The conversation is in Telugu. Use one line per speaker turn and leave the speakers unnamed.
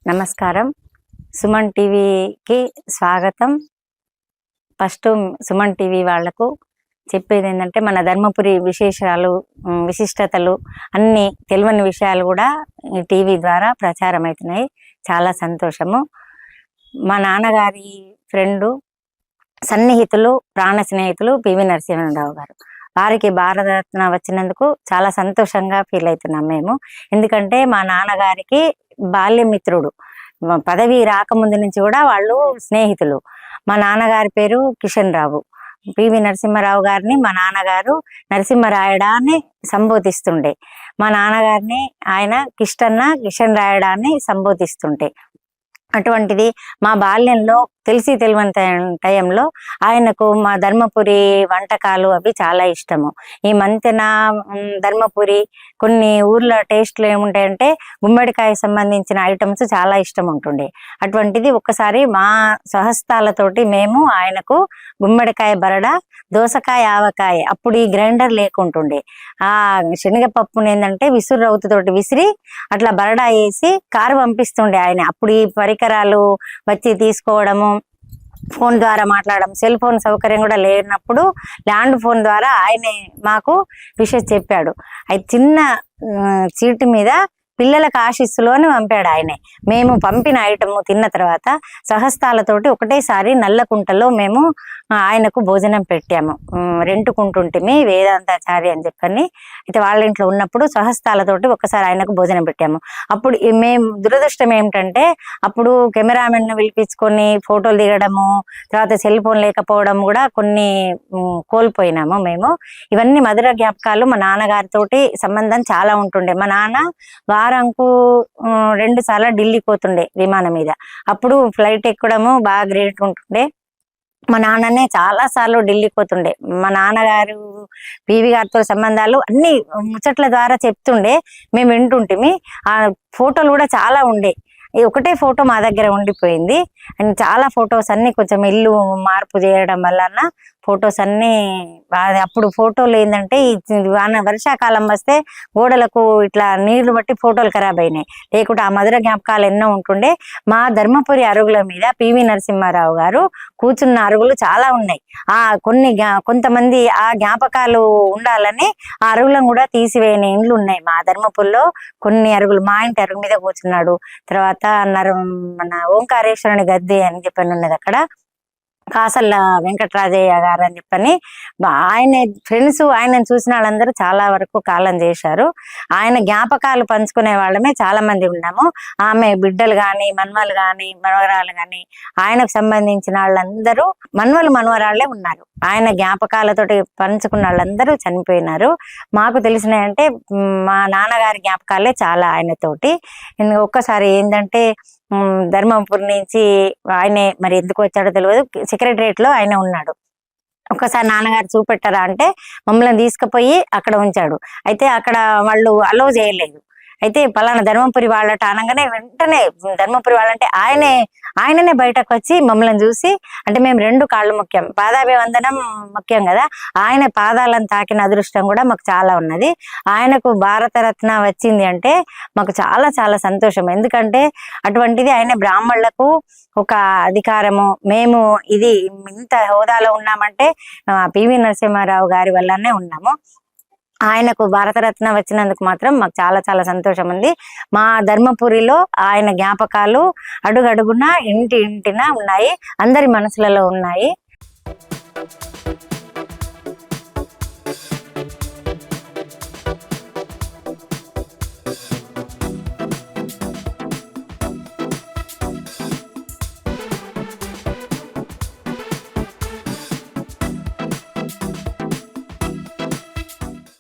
నమస్కారం. సుమన్ టీవీకి స్వాగతం. ఫస్ట్ సుమన్ టీవీ వాళ్లకు చెప్పేది ఏంటంటే మన ధర్మపురి విశేషాలు, విశిష్టతలు అన్నీ తెలియని విషయాలు కూడా ఈ టీవీ ద్వారా ప్రచారం అవుతున్నాయి. చాలా సంతోషము. మా నాన్నగారి ఫ్రెండు, సన్నిహితులు, ప్రాణ స్నేహితులు పివి నరసింహారావు గారు. వారికి భారతరత్న వచ్చినందుకు చాలా సంతోషంగా ఫీల్ అవుతున్నాం మేము. ఎందుకంటే మా నాన్నగారికి బాల్యమిత్రుడు, పదవి రాకముందు నుంచి కూడా వాళ్ళు స్నేహితులు. మా నాన్నగారి పేరు కిషన్ రావు. పివి నరసింహారావు గారిని మా నాన్నగారు నరసింహరాయుడా అని సంబోధిస్తుండే. మా నాన్నగారిని ఆయన కిషన్ రాయుడా అని సంబోధిస్తుంటే, అటువంటిది మా బాల్యంలో తెలిసి తెలియని టైంలో ఆయనకు మా ధర్మపురి వంటకాలు అవి చాలా ఇష్టము. ఈ మంతెన, ధర్మపురి కొన్ని ఊర్ల టేస్ట్లు ఏముంటాయంటే గుమ్మడికాయ సంబంధించిన ఐటమ్స్ చాలా ఇష్టం ఉంటుండే. అటువంటిది ఒక్కసారి మా స్వహస్తాలతోటి మేము ఆయనకు గుమ్మడికాయ బరడ, దోసకాయ, ఆవకాయ, అప్పుడు ఈ గ్రైండర్ లేకుంటుండే, ఆ శనగపప్పుని ఏంటంటే విసురు రౌతుతోటి విసిరి అట్లా బరడా వేసి కారు పంపిస్తుండే ఆయన. అప్పుడు ఈ పరికరాలు వచ్చి తీసుకోవడము, ఫోన్ ద్వారా మాట్లాడడం, సెల్ ఫోన్ సౌకర్యం కూడా లేనప్పుడు ల్యాండ్ ఫోన్ ద్వారా ఆయనే మాకు విషయం చెప్పాడు. అది చిన్న చీటి మీద పిల్లలకు ఆశీస్సులు అని పంపాడు ఆయనే. మేము పంపిన ఐటమ్ తిన్న తర్వాత సహస్తాలతోటి ఒకటేసారి నల్లకుంటలో మేము ఆయనకు భోజనం పెట్టాము. రెంటుకుంటుంటిమి వేదాంతాచారి అని చెప్పని. అయితే వాళ్ళ ఇంట్లో ఉన్నప్పుడు సహస్తాలతోటి ఒక్కసారి ఆయనకు భోజనం పెట్టాము. అప్పుడు మేము దురదృష్టం ఏమిటంటే అప్పుడు కెమెరామెన్ పిలిపించుకొని ఫోటోలు దిగడము, తర్వాత సెల్ ఫోన్ లేకపోవడం కూడా కొన్ని కోల్పోయినాము మేము. ఇవన్నీ మధుర జ్ఞాపకాలు. మా నాన్నగారితోటి సంబంధం చాలా ఉంటుండే. మా నాన్న వారంకు 2 సార్లు ఢిల్లీకి పోతుండే విమానం మీద. అప్పుడు ఫ్లైట్ ఎక్కడము బాగా గ్రేట్ ఉంటుండే. మా నాన్ననే చాలా సార్లు ఢిల్లీకి పోతుండే. మా నాన్నగారు పివి గారితో సంబంధాలు అన్ని ముచ్చట్ల ద్వారా చెప్తుండే, మేము వింటుంటిమి. ఆ ఫోటోలు కూడా చాలా ఉండే. ఒకటే ఫోటో మా దగ్గర ఉండిపోయింది. అండ్ చాలా ఫొటోస్ అన్ని కొంచెం ఇల్లు మార్పు చేయడం వలన ఫొటోస్ అన్ని అప్పుడు ఫోటోలు ఏంటంటే వర్షాకాలం వస్తే గోడలకు ఇట్లా నీళ్లు బట్టి ఫోటోలు ఖరాబ్ అయినాయి. లేకుంటే ఆ మధుర జ్ఞాపకాలు ఎన్నో ఉంటుండే. మా ధర్మపురి అరుగుల మీద పివి నరసింహారావు గారు కూర్చున్న అరుగులు చాలా ఉన్నాయి. కొంతమంది ఆ జ్ఞాపకాలు ఉండాలని ఆ అరుగులను కూడా తీసివేయని ఇండ్లు ఉన్నాయి మా ధర్మపురిలో. కొన్ని అరుగులు, మా ఇంటి అరుగు మీద కూర్చున్నాడు. తర్వాత మన ఓంకారేశ్వరుని గద్దె అని చెప్పని ఉన్నది అక్కడ, కాసల్ల వెంకటరాజయ్య గారు అని చెప్పని. ఆయన ఫ్రెండ్స్ ఆయనను చూసిన వాళ్ళందరూ చాలా వరకు కాలం చేశారు. ఆయన జ్ఞాపకాలు పంచుకునే వాళ్ళమే చాలా మంది ఉన్నాము. ఆమె బిడ్డలు కానీ, మన్మలు కానీ, మనవరాలు కానీ, ఆయనకు సంబంధించిన వాళ్ళందరూ మనవరాళ్లే ఉన్నారు. ఆయన జ్ఞాపకాలతోటి పంచుకున్న వాళ్ళందరూ చనిపోయినారు. మాకు తెలిసినాయంటే మా నాన్నగారి జ్ఞాపకాలే చాలా ఆయనతోటి. ఒక్కసారి ఏంటంటే ధర్మపురి నుంచి ఆయనే మరి ఎందుకు వచ్చాడో తెలియదు, సెక్రటరియట్ లో ఆయన ఉన్నాడు. ఒక్కసారి నాన్నగారు చూపెట్టారా అంటే మమ్మల్ని తీసుకుపోయి అక్కడ ఉంచాడు. అయితే అక్కడ వాళ్ళు అలో చేయలేదు. అయితే పలానా ధర్మపురి వాళ్ళట అనగానే వెంటనే ధర్మపురి వాళ్ళంటే ఆయననే బయటకు వచ్చి మమ్మల్ని చూసి, అంటే మేము 2 కాళ్ళు ముఖ్యం, పాదాభివందనం ముఖ్యం కదా, ఆయన పాదాలను తాకిన అదృష్టం కూడా మాకు చాలా ఉన్నది. ఆయనకు భారతరత్న వచ్చింది అంటే మాకు చాలా చాలా సంతోషం. ఎందుకంటే అటువంటిది ఆయన బ్రాహ్మణులకు ఒక అధికారము. మేము ఇది ఇంత హోదాలో ఉన్నామంటే పివి నరసింహారావు గారి వల్లనే ఉన్నాము. ఆయనకు భారతరత్న వచ్చినందుకు మాత్రం మాకు చాలా చాలా సంతోషం ఉంది. మా ధర్మపురిలో ఆయన జ్ఞాపకాలు అడుగడుగున ఇంటిన ఉన్నాయి, అందరి మనసులలో ఉన్నాయి.